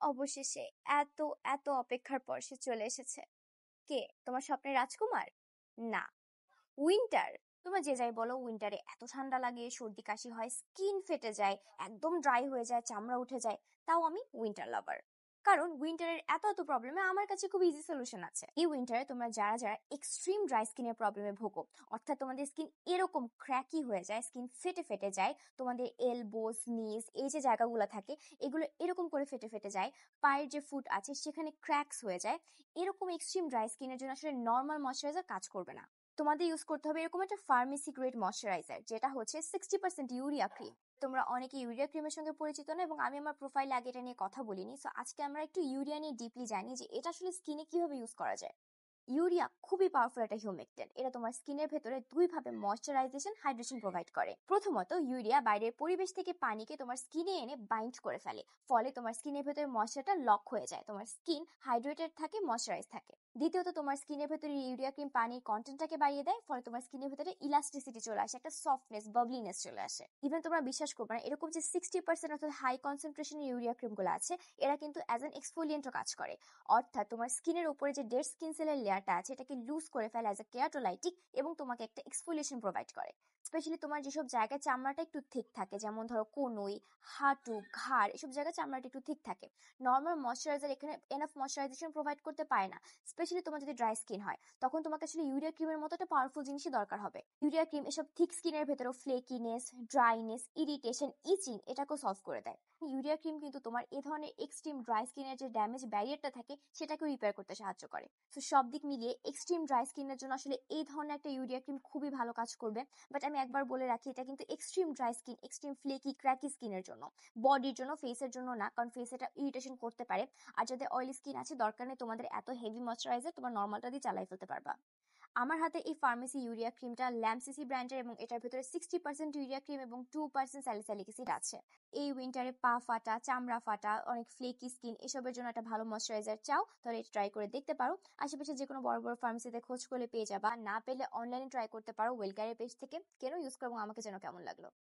অবশেষে এত এত অপেক্ষার পর সে চলে এসেছে। কে? তোমার স্বপ্নের রাজকুমার? না, উইন্টার। তোমরা যে যাই বলো, উইন্টারে এত ঠান্ডা লাগে, সর্দি কাশি হয়, স্কিন ফেটে যায়, একদম ড্রাই হয়ে যায়, চামড়া উঠে যায়। তাও আমি উইন্টার লাভার। কারণ উইন্টারের এত এত প্রবলেমে আমার কাছে খুব ইজি সলিউশন আছে। এই উইন্টারে তোমরা যারা যারা এক্সট্রিম ড্রাই স্কিনের প্রবলেমে ভোগো, অর্থাৎ তোমাদের স্কিন এরকম ক্র্যাকি হয়ে যায়, স্কিন ফেটে ফেটে যায়, তোমাদের এলবোস, নিস, এই যে জায়গাগুলো থাকে এগুলো এরকম করে ফেটে ফেটে যায়, পায়ের যে ফুট আছে সেখানে ক্র্যাকস হয়ে যায়, এরকম এক্সট্রিম ড্রাই স্কিনের জন্য আসলে নর্মাল ময়শ্চারাইজার কাজ করবে না। তোমাদের ইউজ করতে হবে এরকম একটা ফার্মেসি গ্রেড ময়শ্চারাইজার, যেটা হচ্ছে 60% ইউরিয়া ক্রিম। তোমরা অনেকে ইউরিয়া ক্রিমের সঙ্গে পরিচিত না, এবং আমি আমার প্রোফাইলে আগে এটা নিয়ে কথা বলিনি। সো আজকে আমরা একটু ইউরিয়া নিয়ে ডিপলি জানি যে এটা আসলে স্কিনে কিভাবে ইউজ করা যায়। ইউরিয়া খুবই পাওয়ারফুল একটা হিউমেকটেন্ট। এটা তোমার স্কিনের ভেতরে দুইভাবে ময়শ্চারাইজেশন, হাইড্রেশন প্রোভাইড করে। প্রথমত, ইউরিয়া বাইরের পরিবেশ থেকে পানিকে তোমার স্কিনে এনে বাইন্ড করে ফেলে, ফলে তোমার স্কিনের ভেতরে ময়শ্চারটা লক হয়ে যায়, তোমার স্কিন হাইড্রেটেড থাকে, ময়শ্চারাইজ থাকে। দ্বিতীয়ত, তোমার স্কিনের ভেতরে ইউরিয়া ক্রিম পানির কন্টেন্টটাকে বাড়িয়ে দেয়, ফলে তোমার স্কিনের ভেতরে ইলাস্টিসিটি চলে আসে, একটা সফটনেস, বাবলিনেস চলে আসে। ইভেন তোমরা বিশ্বাস করবে না, এরকম যে 60% অর্থাৎ হাই কনসেন্ট্রেশনের ইউরিয়া ক্রিমগুলো আছে, এরা কিন্তু অ্যাজ অ্যান এক্সফোলিয়েন্টও কাজ করে। অর্থাৎ তোমার স্কিনের উপরে যে ডেড স্কিন সেলের লেয়ারটা আছে এটাকে লুজ করে ফেলে অ্যাজ এ কেরাটোলাইটিক, এবং তোমাকে একটা এক্সফোলিয়েশন প্রোভাইড করে। স্পেশালি তোমার যেসব জায়গায় চামড়াটা একটু থিক থাকে, যেমন ধরো কনুই, হাঁটু, ঘাড়, এসব জায়গায় চামড়াটা একটু থিক থাকে, নর্মাল ময়শ্চারাইজার এখানে এনাফ ময়শ্চারাইজেশন প্রোভাইড করতে পারে না। স্পেশালি তোমার যদি ড্রাই স্কিন হয়, তখন তোমাকে আসলে ইউরিয়া ক্রিমের মতো একটা পাওয়ারফুল জিনিসই দরকার হবে। ইউরিয়া ক্রিম এসব থিক স্কিনের ভেতরেও ফ্লেকিনেস, ড্রাইনেস, ইরিটেশন, ইচিং এটাকেও সলভ করে দেয়। ইউরিয়া ক্রিম কিন্তু তোমার এই ধরনের এক্সট্রিম ড্রাই স্কিনের যে ড্যামেজ ব্যারিয়ারটা থাকে সেটাকে রিপেয়ার করতে সাহায্য করে। তো সব দিক মিলিয়ে এক্সট্রিম ড্রাই স্কিনের জন্য আসলে এই ধরনের একটা ইউরিয়া ক্রিম খুবই ভালো কাজ করবে। বাট আমি একবার বলে রাখি, এটা কিন্তু extreme dry skin, extreme flaky cracky স্কিনের জন্য, বডির জন্য, ফেসের জন্য না, কারণ ফেস এটা ইরিটেশন করতে পারে। আর যাদের অয়েলি স্কিন আছে, দরকার নেই তোমাদের এত হেভি ময়শ্চারাইজার, তোমার নর্মালটা দিয়ে চালাই ফেলতে পারবা। আমার হাতে এই ফার্মেসি ইউরিয়া ক্রিমটা ল্যাম্পসিসি ব্র্যান্ডের, এবং এটার ভেতরে 60% ইউরিয়া ক্রিম এবং 2% স্যালিসাইলিক অ্যাসিড আছে। এই উইন্টারে পা ফাটা, চামড়া ফাটা, অনেক ফ্লেকি স্কিন, এসবের জন্য একটা ভালো ময়শ্চারাইজার চাও, তাহলে এটা ট্রাই করে দেখতে পারো। আশেপাশে যে কোনো বড় বড় ফার্মেসিতে খোঁজ করলে পেয়ে যাবা, না পেলে অনলাইনে ট্রাই করতে পারো ওয়েলকারের পেজ থেকে। কেন ইউজ করবো, আমাকে যেন কেমন লাগলো।